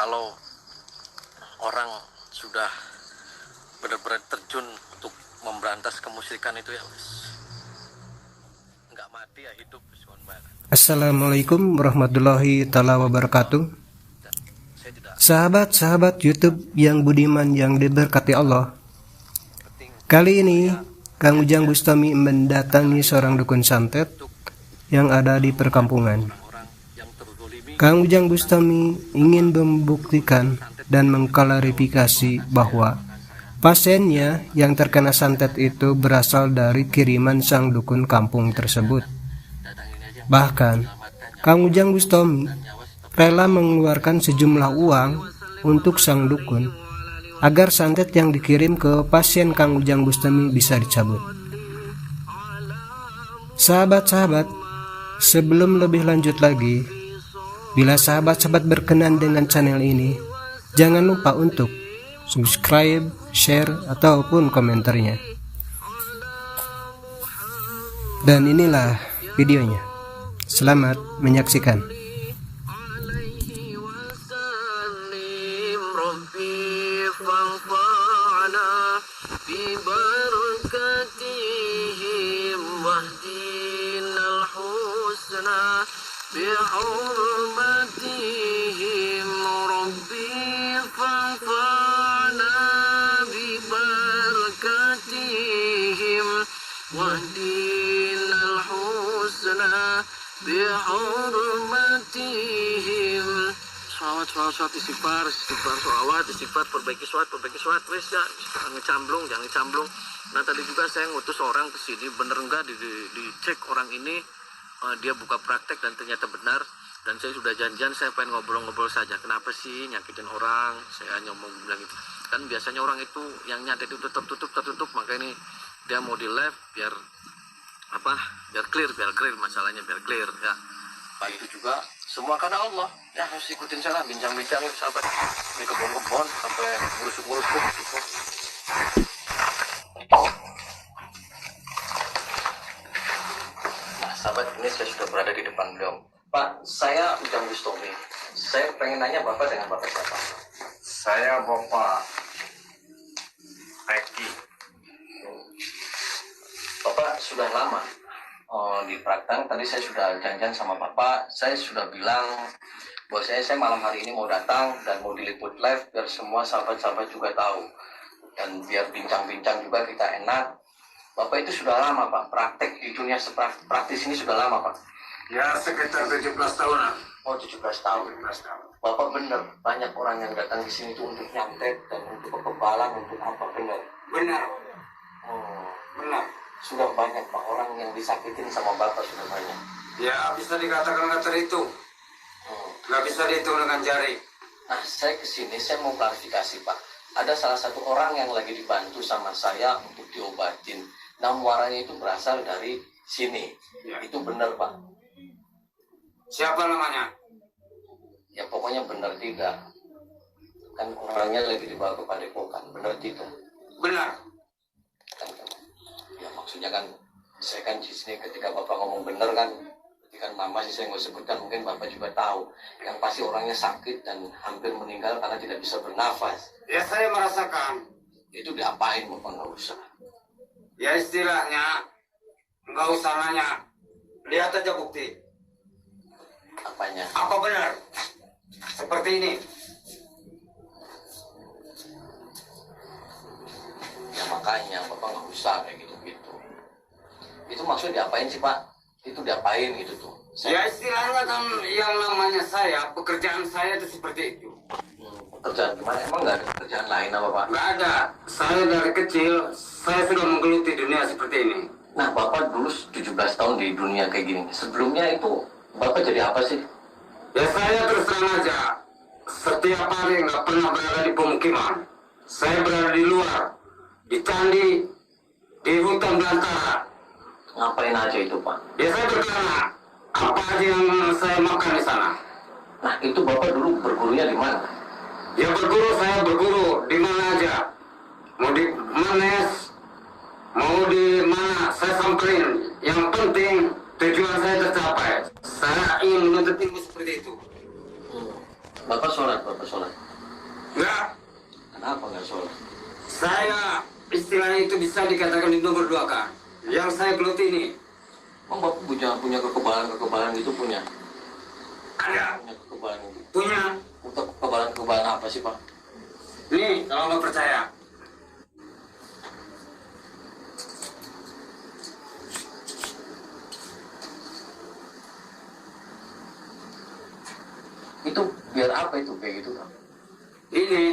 kalau orang sudah benar-benar terjun untuk memberantas kemusyrikan itu ya nggak mati ya hidup. Assalamualaikum warahmatullahi taala wabarakatuh. Sahabat-sahabat YouTube yang budiman yang diberkati Allah, kali ini Kang Ujang Bustami mendatangi seorang dukun santet yang ada di perkampungan. Kang Ujang Bustami ingin membuktikan dan mengklarifikasi bahwa pasiennya yang terkena santet itu berasal dari kiriman sang dukun kampung tersebut. Bahkan, Kang Ujang Bustami rela mengeluarkan sejumlah uang untuk sang dukun agar santet yang dikirim ke pasien Kang Ujang Bustami bisa dicabut. Sahabat-sahabat, sebelum lebih lanjut lagi, bila sahabat-sahabat berkenan dengan channel ini, jangan lupa untuk subscribe, share, ataupun komentarnya. Dan inilah videonya. Selamat menyaksikan. بحرمتهم ربي فانفعنا ببركتهم واهدنا الحسنى بحرمتهم. Salawat, istighfar, salawat, istighfar, perbaiki sholat, wes ya, jangan ngecamblung. Nah tadi juga saya ngutus orang ke sini, bener enggak dicek orang ini, dia buka praktek dan ternyata benar. Dan saya sudah janjian, saya pengen ngobrol-ngobrol saja. Kenapa sih nyakitin orang? Saya hanya mau bilang itu. Kan biasanya orang itu yang nyantet itu tertutup, maka ini dia mau di live biar clear masalahnya, biar clear ya. Pak itu juga semua karena Allah ya, harus ikutin saya lah, bincang-bincang itu sampai di kebun-kebun sampai ngurus-ngurus gitu. Nah sahabat, ini saya sudah berada di depan beliau. Pak, saya Ujang Bustami. Saya pengen nanya Bapak dengan Bapak siapa? Saya Bapak Eki. Bapak sudah lama di praktek. Tadi saya sudah janjian sama Bapak. Saya sudah bilang bahwa saya malam hari ini mau datang dan mau diliput live biar semua sahabat-sahabat juga tahu. Dan biar bincang-bincang juga kita enak. Bapak itu sudah lama Pak, praktek di dunia praktis ini sudah lama Pak. Ya sekitar 17 tahunan. Oh 17 tahun. 17 tahun. Bapak benar, banyak orang yang datang ke sini itu untuk nyantet dan untuk kekebalan, untuk apa, benar? Benar. Benar. Sudah banyak Pak, orang yang disakitin sama Bapak sudah banyak. Ya bisa dikatakan nggak terhitung. Nggak bisa dihitung dengan jari. Nah saya kesini, saya mau klarifikasi Pak. Ada salah satu orang yang lagi dibantu sama saya untuk diobatin. Nah muaranya itu berasal dari sini. Ya. Itu benar Pak. Siapa namanya? Ya pokoknya benar tidak. Kan orangnya lagi dibawa ke Padepokan, benar tidak? Benar. Ya maksudnya kan, saya kan di sini ketika Bapak ngomong benar kan, ketika nama sih saya nggak sebutkan, mungkin Bapak juga tahu. Yang pasti orangnya sakit dan hampir meninggal karena tidak bisa bernafas. Ya saya merasakan. Itu diapain Bapak nggak usah? Ya istilahnya nggak usah nanya. Lihat aja bukti. Apanya? Apa benar? Seperti ini. Ya makanya Bapak nggak usah kayak gitu-gitu. Itu maksudnya diapain sih Pak? Itu diapain gitu tuh? Ya istilahnya kan yang namanya saya, pekerjaan saya itu seperti itu. Pekerjaan gimana? Emang nggak ada pekerjaan lain apa Pak? Nggak ada. Saya dari kecil, saya sudah menggeluti dunia seperti ini. Nah Bapak dulu 17 tahun di dunia kayak gini. Sebelumnya itu Bapak jadi apa sih? Ya saya terus terang aja, setiap hari nggak pernah berada di pemukiman. Saya berada di luar, di candi, di hutan belantara. Ngapain aja itu Pak? Ya saya berkelana, apa aja yang saya makan di sana. Nah itu Bapak dulu bergurunya di mana? Ya saya berguru di mana aja. Mau di Manes, mau di mana saya samperin. Yang penting tujuan saya tercapai. Saya ingin menuntut ilmu seperti itu. Bapak sholat, Bapak sholat. Enggak. Kenapa nggak sholat? Saya istilahnya itu bisa dikatakan itu berduakan. Yang saya geluti ini Oh, Bapak punya kekebalan gitu punya? ada, Punya kekebalan gitu. punya. Untuk kekebalan apa sih, Pak? Nih, kalau nggak percaya. Itu biar apa itu kayak gitu, Pak? Ini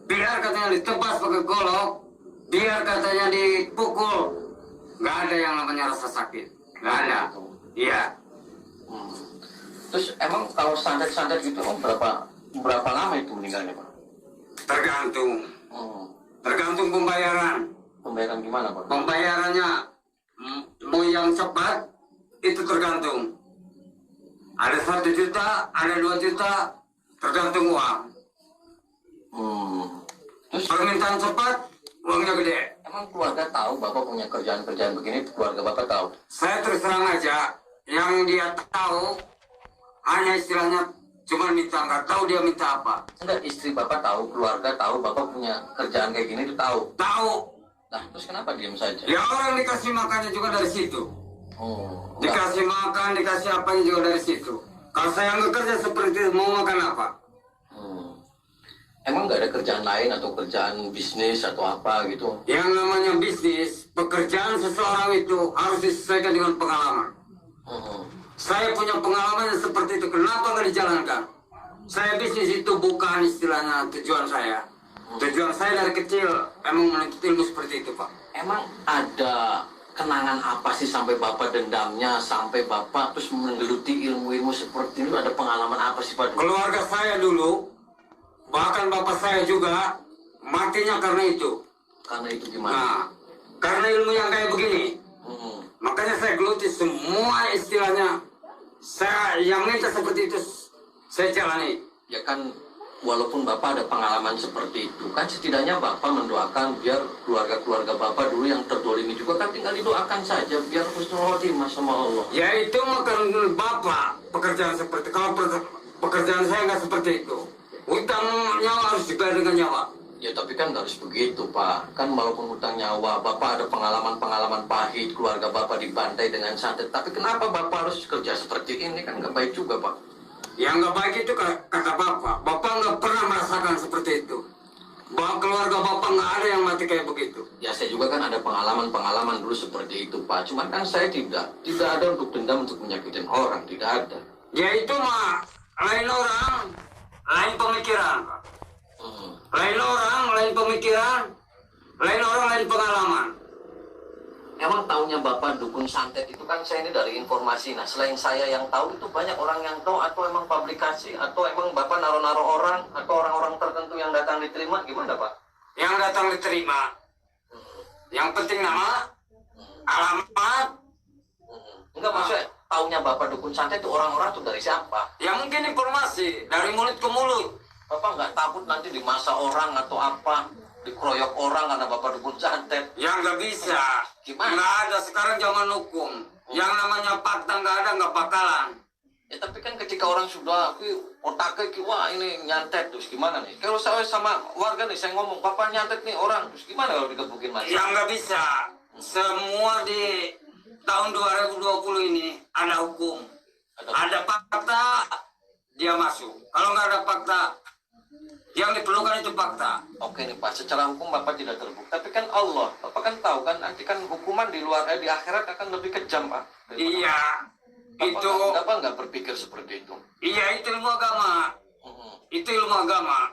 biar katanya ditebas pakai golok, biar katanya dipukul, nggak ada yang namanya rasa sakit, nggak ada. Iya, Hmm. Terus emang kalau santet-santet gitu emang berapa lama itu meninggalnya, Pak? tergantung, Hmm. tergantung pembayaran. Pembayaran gimana, Pak? Pembayarannya mau yang cepat itu tergantung. Ada 1 juta, ada 2 juta, tergantung uang. Hmm. Terus Permintaan cepat, uangnya gede. emang keluarga tahu Bapak punya kerjaan-kerjaan begini, keluarga Bapak tahu? Saya terus terang aja, yang dia tahu hanya istilahnya cuma minta, nggak tahu dia minta apa. Enggak, istri Bapak tahu, keluarga tahu Bapak punya kerjaan kayak gini itu tahu. Tahu, Nah, terus kenapa diam saja? ya orang dikasih makannya juga dari situ. Oh, enggak. Dikasih makan, dikasih apanya juga dari situ. Kalau saya nggak kerja seperti itu, mau makan apa? Hmm. Emang nggak ada kerjaan lain atau kerjaan bisnis atau apa gitu? Yang namanya bisnis, pekerjaan seseorang itu harus disesuaikan dengan pengalaman. Hmm. Saya punya pengalaman yang seperti itu, kenapa nggak dijalankan? Saya bisnis itu bukan istilahnya tujuan saya. Tujuan saya dari kecil emang menuntut ilmu seperti itu, Pak. Emang ada kenangan apa sih sampai Bapak dendamnya, sampai Bapak terus menggeluti ilmu-ilmu seperti itu? Ada pengalaman apa sih, Pak? Keluarga saya dulu, bahkan bapak saya juga, matinya karena itu. Karena itu gimana? Nah, karena ilmu yang kayak begini. Hmm. Makanya saya geluti semua istilahnya. Saya yang minta seperti itu, saya jalani. Ya kan, walaupun Bapak ada pengalaman seperti itu, kan setidaknya Bapak mendoakan biar keluarga-keluarga Bapak dulu yang terdolimi juga kan tinggal didoakan saja biar husnul khotimah sama Allah. Ya itu makan bapak pekerjaan seperti kalau pekerjaan saya nggak seperti itu. Hutang nyawa harus dibayar dengan nyawa. Ya tapi kan nggak harus begitu, Pak. Kan walaupun hutang nyawa, Bapak ada pengalaman-pengalaman pahit, keluarga Bapak dibantai dengan santet. Tapi kenapa Bapak harus kerja seperti ini? Kan nggak baik juga, Pak. Yang nggak baik itu kata bapak. Bapak nggak pernah merasakan seperti itu. Bahwa keluarga bapak nggak ada yang mati kayak begitu. Ya saya juga kan ada pengalaman-pengalaman dulu seperti itu, Pak. Cuman kan saya tidak ada untuk dendam untuk menyakitin orang, tidak ada. Ya itu mah lain orang, lain pemikiran. Pak. Hmm. Lain orang, lain pemikiran, lain orang, lain pengalaman. Emang taunya Bapak dukun santet itu kan saya ini dari informasi. Nah selain saya yang tahu itu banyak orang yang tahu atau emang publikasi atau emang Bapak naro-naro orang atau orang-orang tertentu yang datang diterima gimana, Pak? Yang datang diterima. Yang penting nama, alamat. Enggak maksudnya taunya Bapak dukun santet itu orang-orang tuh dari siapa? Ya mungkin informasi dari mulut ke mulut. Bapak nggak takut nanti di masa orang atau apa dikeroyok orang karena Bapak dukun santet? Ya nggak bisa. Gimana? Nggak ada sekarang zaman hukum. Yang namanya fakta nggak ada, nggak bakalan. Ya tapi kan ketika orang sudah otaknya wah ini nyantet terus gimana nih? Kalau saya sama warga nih saya ngomong Bapak nyantet nih orang terus gimana kalau dikebukin mati? Ya nggak bisa. Semua di tahun 2020 ini ada hukum. Ada fakta, dia masuk. Kalau nggak ada fakta, yang diperlukan itu fakta. Oke nih Pak, secara hukum Bapak tidak terbukti. Tapi kan Allah, Bapak kan tahu kan nanti kan hukuman di luar di akhirat akan lebih kejam Pak. Iya, itu. Bapak nggak berpikir seperti itu. Iya, itu ilmu agama. Itu ilmu agama.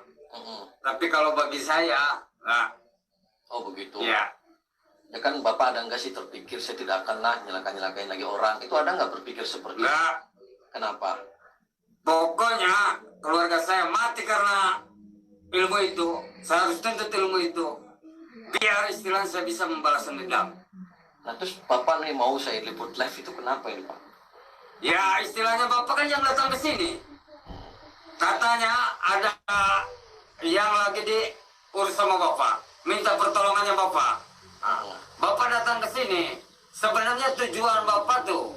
Tapi kalau bagi saya, nggak. Oh begitu. Iya. Ya kan Bapak ada nggak sih terpikir saya tidak akan lah nyelakain lagi orang? Itu ada nggak berpikir seperti itu? Nggak. Kenapa? Pokoknya keluarga saya mati karena ilmu itu. Saya harus tuntut ilmu itu. Biar istilah saya bisa membalas dendam. Nah terus Bapak nih mau saya liput live itu kenapa ini Pak? Ya istilahnya Bapak kan yang datang ke sini. Katanya ada yang lagi diurus sama Bapak. Minta pertolongannya Bapak. Bapak datang ke sini. Sebenarnya tujuan Bapak tuh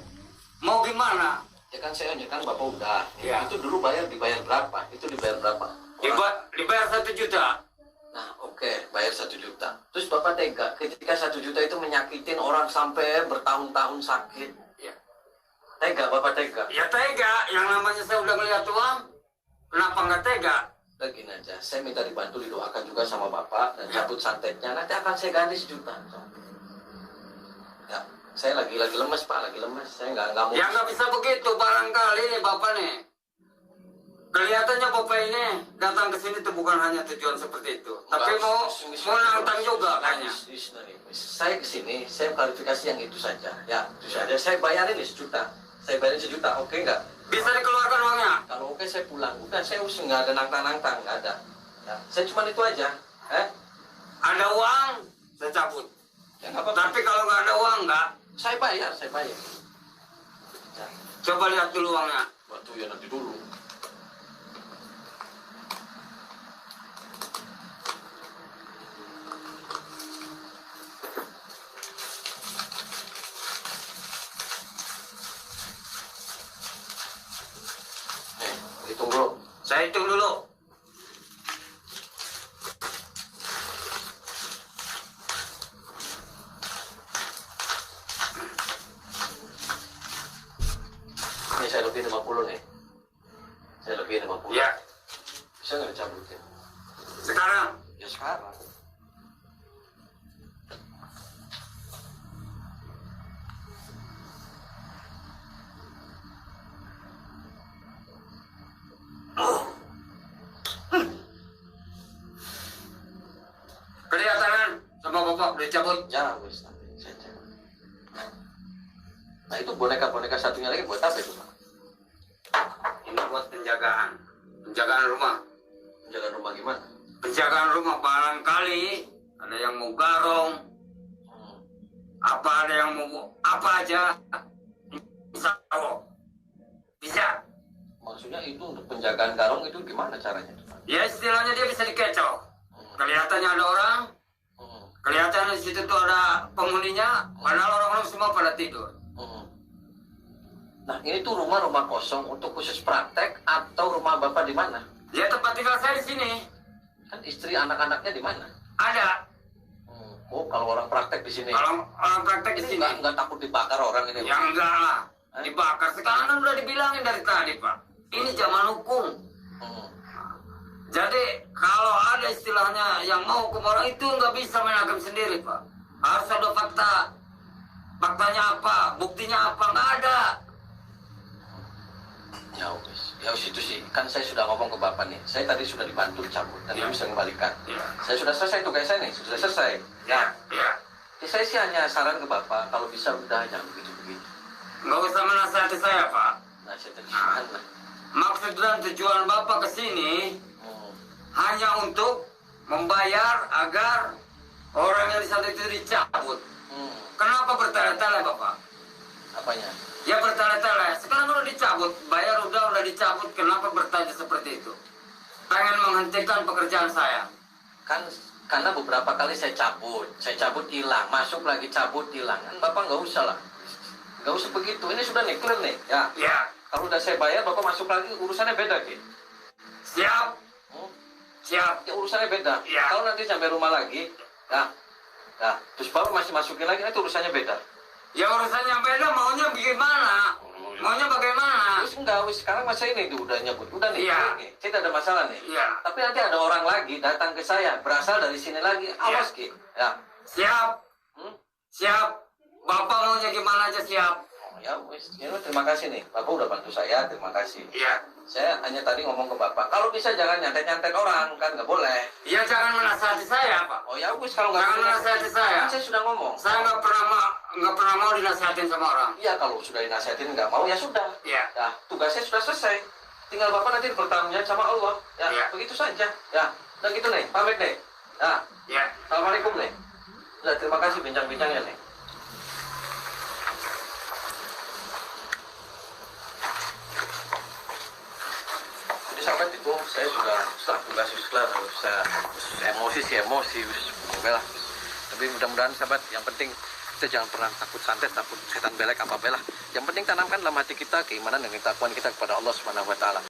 mau gimana? Ya kan saya kan Bapak udah. Ya. Itu dulu dibayar berapa? Itu dibayar berapa? Dibayar 1 juta. Nah, oke, bayar 1 juta. Terus Bapak tega ketika 1 juta itu menyakitin orang sampai bertahun-tahun sakit. Ya. Tega, Bapak tega. Ya tega, yang namanya saya udah melihat uang, kenapa nggak tega? Udah gini aja, saya minta dibantu didoakan juga sama Bapak dan cabut santetnya. Nanti akan saya ganti 1 juta. Ya, saya lagi lemes Pak, lagi lemes. Saya nggak mau. Ya nggak bisa begitu, barangkali nih Bapak nih. Kelihatannya Bapak ini datang ke sini tuh bukan hanya tujuan seperti itu, tapi mau nantang juga kayaknya. Saya ke sini, saya klarifikasi yang itu saja. Ya, itu saja. Saya bayarin nih 1 juta. Saya bayarin 1 juta, oke nggak? Bisa dikeluarkan uangnya? Kalau oke saya pulang. Udah, saya usah nggak ada nantang-nantang, nggak ada. Ya, saya cuma itu aja. Ada uang, saya cabut. Ya nggak apa-apa. Tapi kalau nggak ada uang nggak, Saya bayar. Ya, coba lihat dulu uangnya. waktu ya nanti dulu. Hitung bro. Saya hitung dulu. Ini saya lebih 50 nih. Saya lebih 50. Ya, Bisa nggak dicabutin? sekarang. Ya sekarang. Kelihatan sama Bapak udah cabut. Ya wis nanti saja. Nah itu boneka-boneka satunya lagi buat apa itu Pak? Ini buat penjagaan. Penjagaan rumah. Jaga rumah gimana? Penjagaan rumah barangkali ada yang mau garong, ada yang mau apa aja. Bisa tahu. Bisa. Maksudnya itu untuk penjagaan garong itu gimana caranya tuh Pak? Ya istilahnya dia bisa dikecoh. Kelihatannya ada orang, kelihatan di situ tuh ada penghuninya, padahal orang-orang semua pada tidur. Nah ini tuh rumah kosong untuk khusus praktek atau rumah Bapak di mana? Ya tempat tinggal saya di sini. Kan istri anak-anaknya di mana? Ada. Oh kalau orang praktek di sini. Kalau orang praktek di Ini sini, nggak takut dibakar orang ini. ya enggak lah. Dibakar. Sekarang kan udah dibilangin dari tadi, Pak. Ini zaman hukum. Jadi kalau ada istilahnya yang mau hukum orang itu nggak bisa main hakim sendiri, Pak. Harus ada fakta. Faktanya apa? Buktinya apa? Nggak ada. Ya wis itu sih. Kan saya sudah ngomong ke Bapak nih. Saya tadi sudah dibantu cabut dan Ya. bisa kembalikan. Ya. Saya sudah selesai tugas saya nih. Sudah selesai. Ya, ya. Ya, saya sih hanya saran ke Bapak kalau bisa udah jangan begitu-begitu. Nggak usah menasihati saya, Pak. Nah saya tadi gimana? Maksud dan tujuan Bapak ke sini hanya untuk membayar agar orang yang di sana itu dicabut. Kenapa bertele-tele, Bapak? Apanya? Ya bertele-tele. Sekarang udah dicabut, bayar udah dicabut. Kenapa bertanya seperti itu? Pengen menghentikan pekerjaan saya. Kan karena beberapa kali saya cabut hilang, masuk lagi cabut hilang. Kan Bapak nggak usah lah, nggak usah begitu. Ini sudah nih clear nih. Ya, Ya, kalau udah saya bayar, Bapak masuk lagi urusannya beda Ki. siap, siap. Ya urusannya beda. Ya. Kalau nanti sampai rumah lagi, ya, terus Bapak masih masukin lagi, itu urusannya beda. Ya urusannya beda, maunya bagaimana? Maunya bagaimana? Terus enggak, sekarang masa ini tuh udah nyebut, udah nih, Iya. nih, saya tidak ada masalah nih. Iya. Tapi nanti ada orang lagi datang ke saya, berasal dari sini lagi, awas Ki. Ya, Siap, siap. Bapak maunya gimana aja siap. ya wis, terima kasih nih, Bapak udah bantu saya, terima kasih. Iya. Saya hanya tadi ngomong ke Bapak, kalau bisa jangan nyantet-nyantet orang, kan nggak boleh. Ya jangan menasihati saya, Pak. Oh ya wis, kalau nggak Jangan bisa, menasihati saya. kan saya sudah ngomong. Saya nggak pernah mau dinasihatin sama orang. Iya, kalau sudah dinasihatin nggak mau, ya sudah. Iya. Ya, tugasnya sudah selesai. Tinggal Bapak nanti bertanggung jawab sama Allah. Ya, Iya. begitu saja. Ya, dan gitu nih, pamit nih. Ya, Ya. Assalamualaikum nih. Ya, terima kasih bincang-bincangnya nih. Jadi sampai itu saya sudah setelah tugas kelar, saya emosi, oke lah. Tapi mudah-mudahan sahabat, yang penting kita jangan pernah takut santet, takut setan belek apa belah. Yang penting tanamkan dalam hati kita keimanan dan ketakwaan kita kepada Allah Subhanahu wa taala.